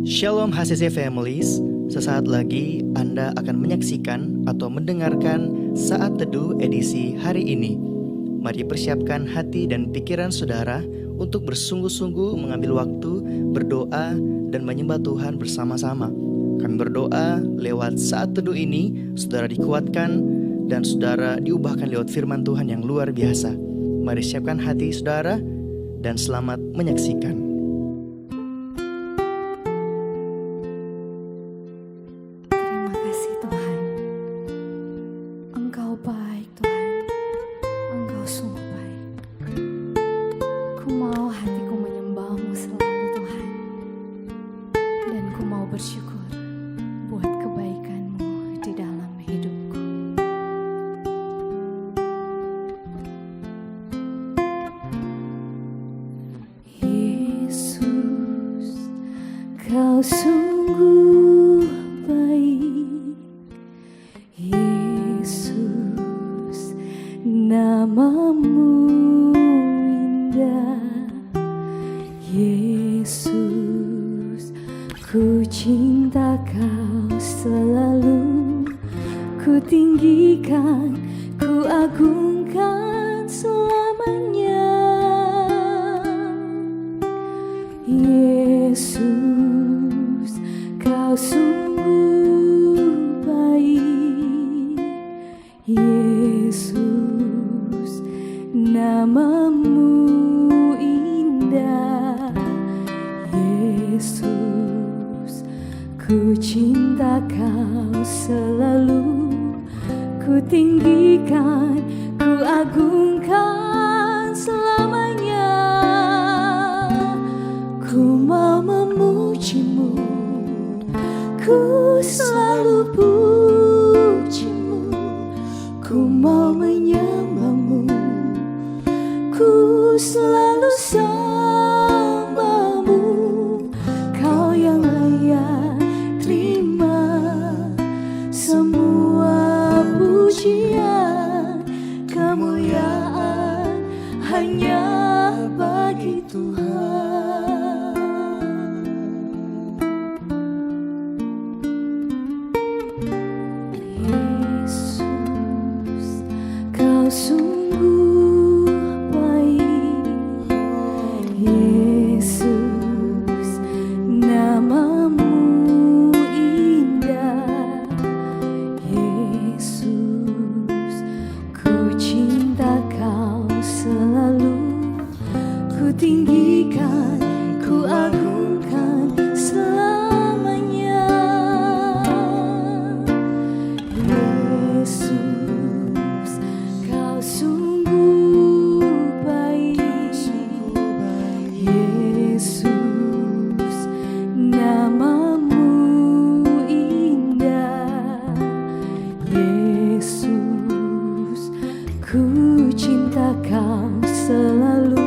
Shalom HCC Families, sesaat lagi Anda akan menyaksikan atau mendengarkan Saat Teduh edisi hari ini. Mari persiapkan hati dan pikiran saudara untuk bersungguh-sungguh mengambil waktu, berdoa, dan menyembah Tuhan bersama-sama. Kami berdoa lewat Saat Teduh ini, saudara dikuatkan dan saudara diubahkan lewat firman Tuhan yang luar biasa. Mari siapkan hati saudara dan selamat menyaksikan. Kau sungguh baik, Yesus, namamu indah, Yesus, ku cinta kau selalu, ku tinggikan, ku agungkan selamanya, Yesus. Kau sungguh baik, Yesus, namamu indah, Yesus, ku cinta kau selalu, ku tinggikan, ku agungkan selamanya, ku mau memujimu, ku selalu pujimu, ku mau menyembahmu, ku selalu sembahmu, kau yang layak terima semua pujian, kemuliaan hanya bagi Tuhan. Sungguh baik, Yesus, namamu indah, Yesus, ku cinta kau selalu, ku tinggikan, ku agungkan selamanya, Yesus. Sungguh baik, Yesus, namamu indah, Yesus, ku cinta kau selalu,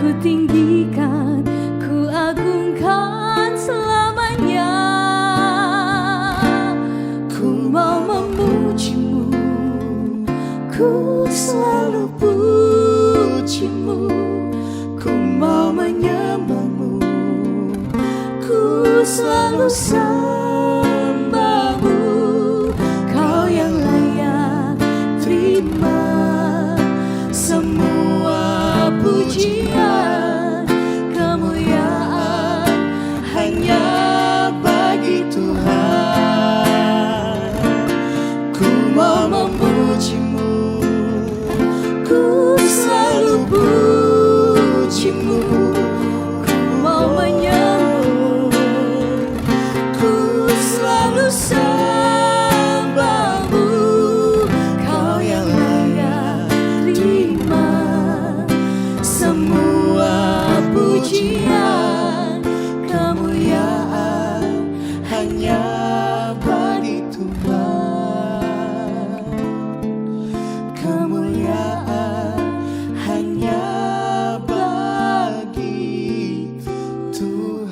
ku tinggikan, ku agungkan selamanya, ku mau memujimu, ku selalu pujimu, ku mau menyembahmu, ku selalu sembahmu, kau yang layak terima semua pujian, kemuliaan hanya bagi Tuhan. Ku mau memujimu, ku selalu pujimu, ku mau menyembahmu, ku selalu sembahmu, kau yang layak terima semua pujian, kemuliaan hanya bagi Tuhan. Kemuliaan hanya bagi Tuhan.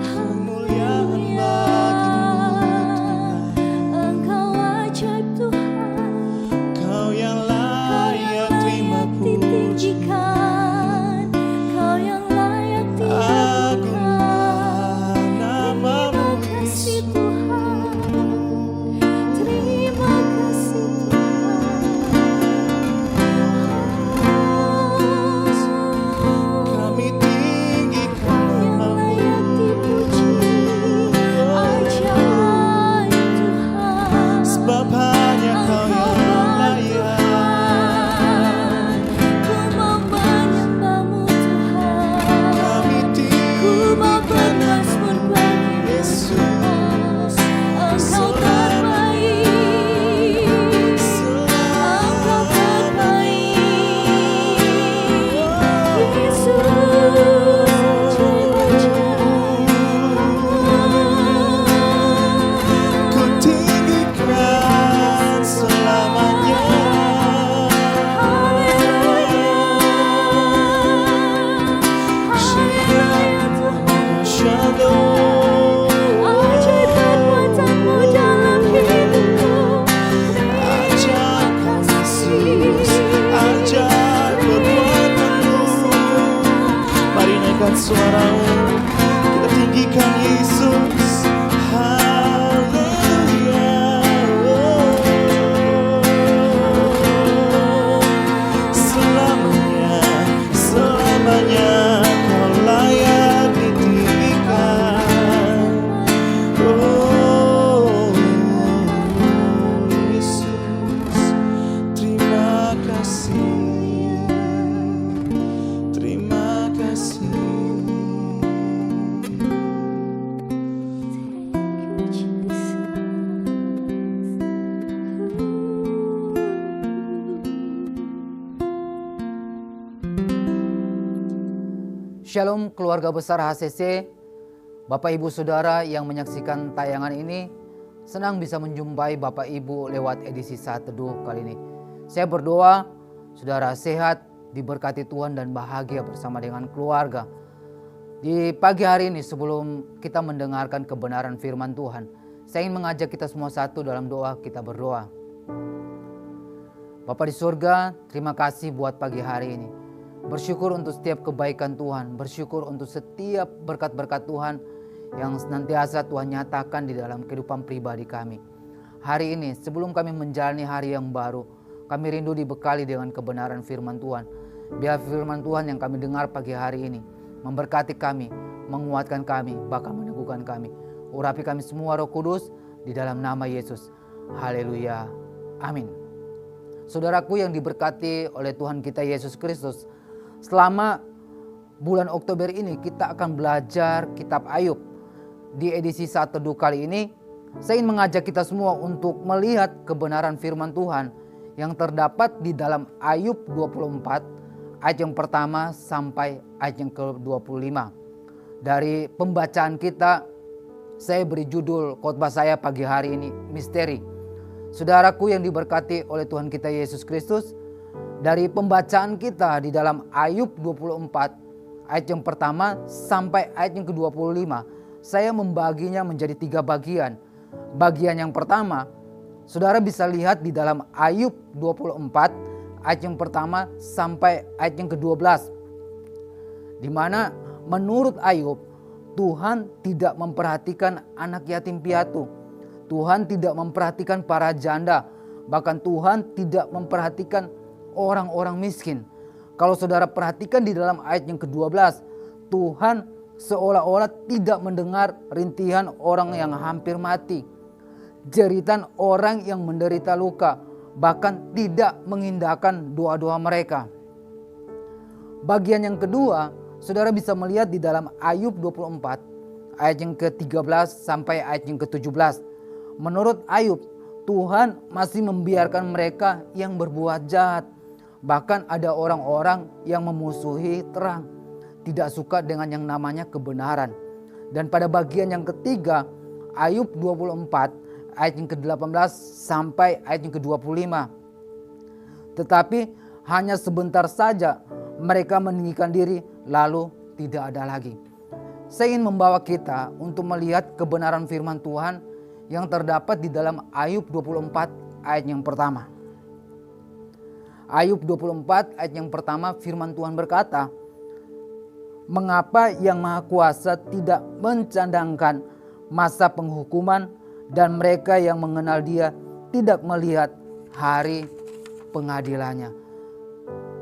Kemuliaan bagimu Tuhan. Engkau ajaib Tuhan. Shalom keluarga besar HCC, Bapak Ibu Saudara yang menyaksikan tayangan ini, senang bisa menjumpai Bapak Ibu lewat edisi Saat Teduh kali ini. Saya berdoa saudara sehat, diberkati Tuhan dan bahagia bersama dengan keluarga. Di pagi hari ini sebelum kita mendengarkan kebenaran firman Tuhan, saya ingin mengajak kita semua satu dalam doa, kita berdoa. Bapa di surga, terima kasih buat pagi hari ini. Bersyukur untuk setiap kebaikan Tuhan, bersyukur untuk setiap berkat-berkat Tuhan yang senantiasa Tuhan nyatakan di dalam kehidupan pribadi kami. Hari ini sebelum kami menjalani hari yang baru, kami rindu dibekali dengan kebenaran firman Tuhan. Biar firman Tuhan yang kami dengar pagi hari ini memberkati kami, menguatkan kami, bahkan meneguhkan kami. Urapi kami semua Roh Kudus di dalam nama Yesus. Haleluya. Amin. Saudaraku yang diberkati oleh Tuhan kita Yesus Kristus, selama bulan Oktober ini kita akan belajar kitab Ayub. Di edisi Saat Teduh kali ini, saya ingin mengajak kita semua untuk melihat kebenaran firman Tuhan yang terdapat di dalam Ayub 24 ayat yang pertama sampai ayat yang ke-25. Dari pembacaan kita, saya beri judul khotbah saya pagi hari ini, Misteri. Saudaraku yang diberkati oleh Tuhan kita Yesus Kristus, dari pembacaan kita di dalam Ayub 24 ayat yang pertama sampai ayat yang ke-25, saya membaginya menjadi 3 bagian. Bagian yang pertama, saudara bisa lihat di dalam Ayub 24 ayat yang pertama sampai ayat yang ke-12. Di mana menurut Ayub, Tuhan tidak memperhatikan anak yatim piatu. Tuhan tidak memperhatikan para janda. Bahkan Tuhan tidak memperhatikan orang-orang miskin. Kalau saudara perhatikan di dalam ayat yang ke-12, Tuhan seolah-olah tidak mendengar rintihan orang yang hampir mati, jeritan orang yang menderita luka, bahkan tidak mengindahkan doa-doa mereka. Bagian yang kedua, saudara bisa melihat di dalam Ayub 24 ayat yang ke-13 sampai ayat yang ke-17. Menurut Ayub, Tuhan masih membiarkan mereka yang berbuat jahat. Bahkan ada orang-orang yang memusuhi terang, tidak suka dengan yang namanya kebenaran. Dan pada bagian yang ketiga, Ayub 24 ayat yang ke-18 sampai ayat yang ke-25. Tetapi hanya sebentar saja mereka meninggikan diri lalu tidak ada lagi. Saya ingin membawa kita untuk melihat kebenaran firman Tuhan yang terdapat di dalam Ayub 24 ayat yang pertama. Ayub 24 ayat yang pertama firman Tuhan berkata, "Mengapa yang Maha Kuasa tidak mencadangkan masa penghukuman dan mereka yang mengenal Dia tidak melihat hari pengadilannya?"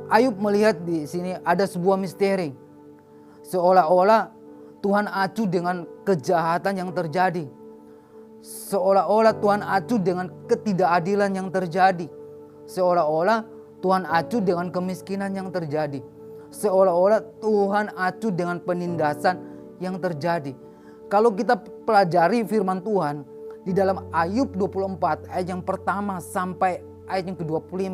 Ayub melihat di sini ada sebuah misteri. Seolah-olah Tuhan acuh dengan kejahatan yang terjadi. Seolah-olah Tuhan acuh dengan ketidakadilan yang terjadi. Seolah-olah Tuhan acuh dengan kemiskinan yang terjadi. Seolah-olah Tuhan acuh dengan penindasan yang terjadi. Kalau kita pelajari firman Tuhan di dalam Ayub 24 ayat yang pertama sampai ayat yang ke-25,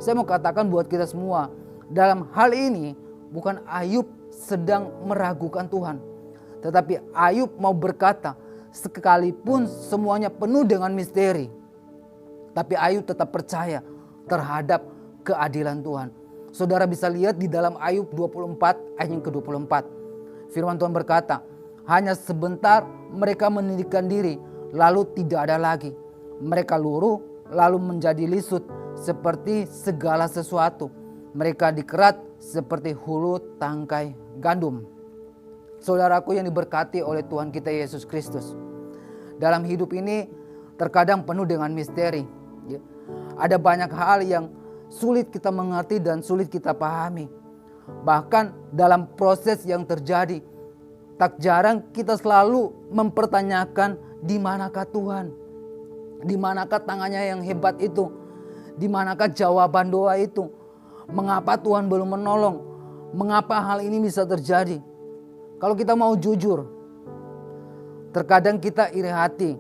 saya mau katakan buat kita semua, dalam hal ini bukan Ayub sedang meragukan Tuhan, tetapi Ayub mau berkata, sekalipun semuanya penuh dengan misteri, tapi Ayub tetap percaya terhadap keadilan Tuhan. Saudara bisa lihat di dalam Ayub 24 ayat yang ke-24. Firman Tuhan berkata, "Hanya sebentar mereka meninggikan diri, lalu tidak ada lagi. Mereka luruh, lalu menjadi lisut seperti segala sesuatu. Mereka dikerat seperti hulu tangkai gandum." Saudaraku yang diberkati oleh Tuhan kita Yesus Kristus, dalam hidup ini terkadang penuh dengan misteri. Ada banyak hal yang sulit kita mengerti dan sulit kita pahami. Bahkan dalam proses yang terjadi, tak jarang kita selalu mempertanyakan, di manakah Tuhan? Di manakah tangannya yang hebat itu? Di manakah jawaban doa itu? Mengapa Tuhan belum menolong? Mengapa hal ini bisa terjadi? Kalau kita mau jujur, terkadang kita iri hati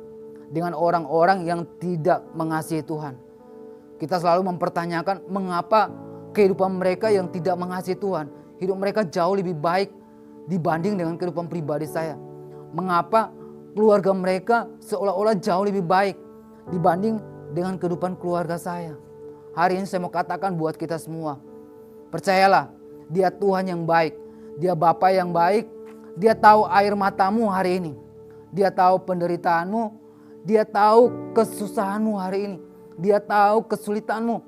dengan orang-orang yang tidak mengasihi Tuhan. Kita selalu mempertanyakan mengapa kehidupan mereka yang tidak mengasihi Tuhan, hidup mereka jauh lebih baik dibanding dengan kehidupan pribadi saya? Mengapa keluarga mereka seolah-olah jauh lebih baik dibanding dengan kehidupan keluarga saya? Hari ini saya mau katakan buat kita semua, percayalah, Dia Tuhan yang baik, Dia Bapa yang baik. Dia tahu air matamu hari ini, Dia tahu penderitaanmu, Dia tahu kesusahanmu hari ini, Dia tahu kesulitanmu.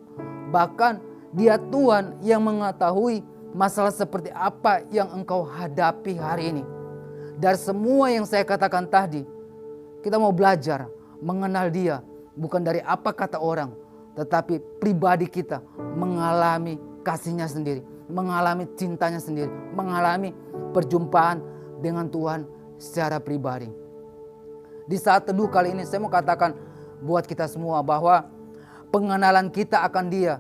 Bahkan Dia Tuhan yang mengetahui masalah seperti apa yang engkau hadapi hari ini. Dari semua yang saya katakan tadi, kita mau belajar mengenal Dia, bukan dari apa kata orang, tetapi pribadi kita mengalami kasih-Nya sendiri, mengalami cintanya sendiri, mengalami perjumpaan dengan Tuhan secara pribadi. Di saat teduh kali ini saya mau katakan buat kita semua bahwa pengenalan kita akan Dia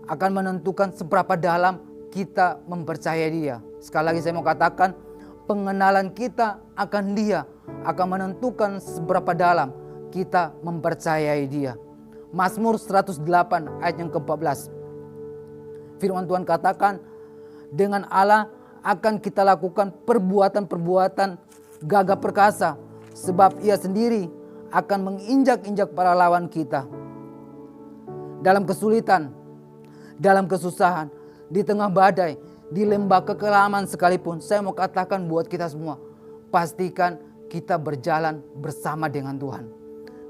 akan menentukan seberapa dalam kita mempercayai Dia. Sekali lagi saya mau katakan, pengenalan kita akan Dia akan menentukan seberapa dalam kita mempercayai Dia. Mazmur 108 ayat yang ke-14. Firman Tuhan katakan, dengan Allah akan kita lakukan perbuatan-perbuatan gagah perkasa, sebab Ia sendiri akan menginjak-injak para lawan kita. Dalam kesulitan, dalam kesusahan, di tengah badai, di lembah kekelaman sekalipun, saya mau katakan buat kita semua, pastikan kita berjalan bersama dengan Tuhan.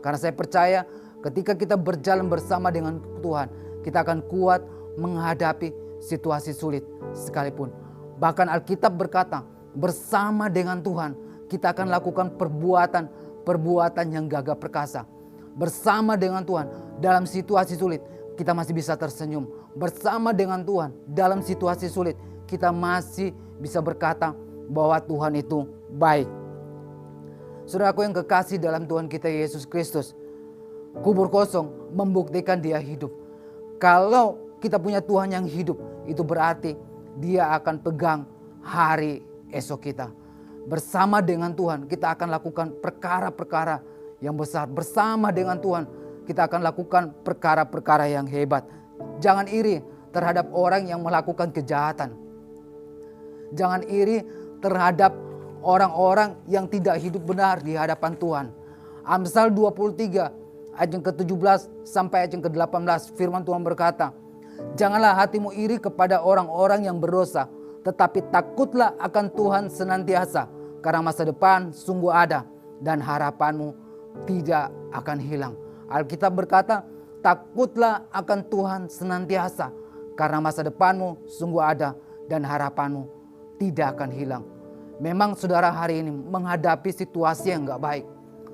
Karena saya percaya ketika kita berjalan bersama dengan Tuhan, kita akan kuat menghadapi situasi sulit sekalipun. Bahkan Alkitab berkata, bersama dengan Tuhan kita akan lakukan perbuatan yang gagah perkasa. Bersama dengan Tuhan dalam situasi sulit kita masih bisa tersenyum. Bersama dengan Tuhan dalam situasi sulit kita masih bisa berkata bahwa Tuhan itu baik. Saudaraku yang kekasih dalam Tuhan kita Yesus Kristus, kubur kosong membuktikan Dia hidup. Kalau kita punya Tuhan yang hidup, itu berarti Dia akan pegang hari esok kita. Bersama dengan Tuhan kita akan lakukan perkara-perkara yang besar. Bersama dengan Tuhan kita akan lakukan perkara-perkara yang hebat. Jangan iri terhadap orang yang melakukan kejahatan. Jangan iri terhadap orang-orang yang tidak hidup benar di hadapan Tuhan. Amsal 23 ayat yang ke-17 sampai ayat yang ke-18, firman Tuhan berkata, janganlah hatimu iri kepada orang-orang yang berdosa, tetapi takutlah akan Tuhan senantiasa, karena masa depan sungguh ada dan harapanmu tidak akan hilang. Alkitab berkata, takutlah akan Tuhan senantiasa, karena masa depanmu sungguh ada dan harapanmu tidak akan hilang. Memang saudara hari ini menghadapi situasi yang gak baik,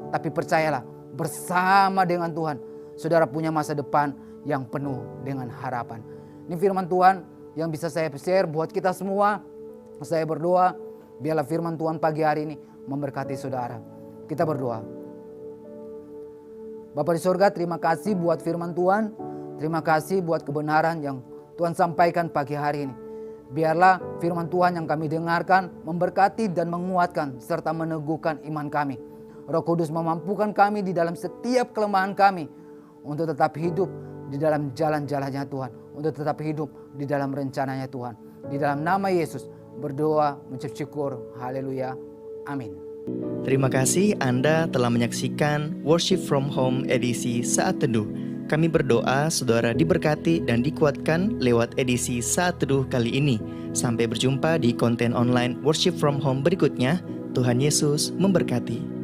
tapi percayalah, bersama dengan Tuhan, saudara punya masa depan yang penuh dengan harapan. Ini firman Tuhan yang bisa saya share buat kita semua. Saya berdoa, biarlah firman Tuhan pagi hari ini memberkati saudara. Kita berdoa. Bapa di sorga, terima kasih buat firman Tuhan. Terima kasih buat kebenaran yang Tuhan sampaikan pagi hari ini. Biarlah firman Tuhan yang kami dengarkan memberkati dan menguatkan serta meneguhkan iman kami. Roh Kudus memampukan kami di dalam setiap kelemahan kami untuk tetap hidup di dalam jalan-jalannya Tuhan, untuk tetap hidup di dalam rencananya Tuhan. Di dalam nama Yesus berdoa, mengucap syukur. Haleluya. Amin. Terima kasih Anda telah menyaksikan Worship from Home edisi Saat Teduh. Kami berdoa saudara diberkati dan dikuatkan lewat edisi Saat Teduh kali ini. Sampai berjumpa di konten online Worship from Home berikutnya. Tuhan Yesus memberkati.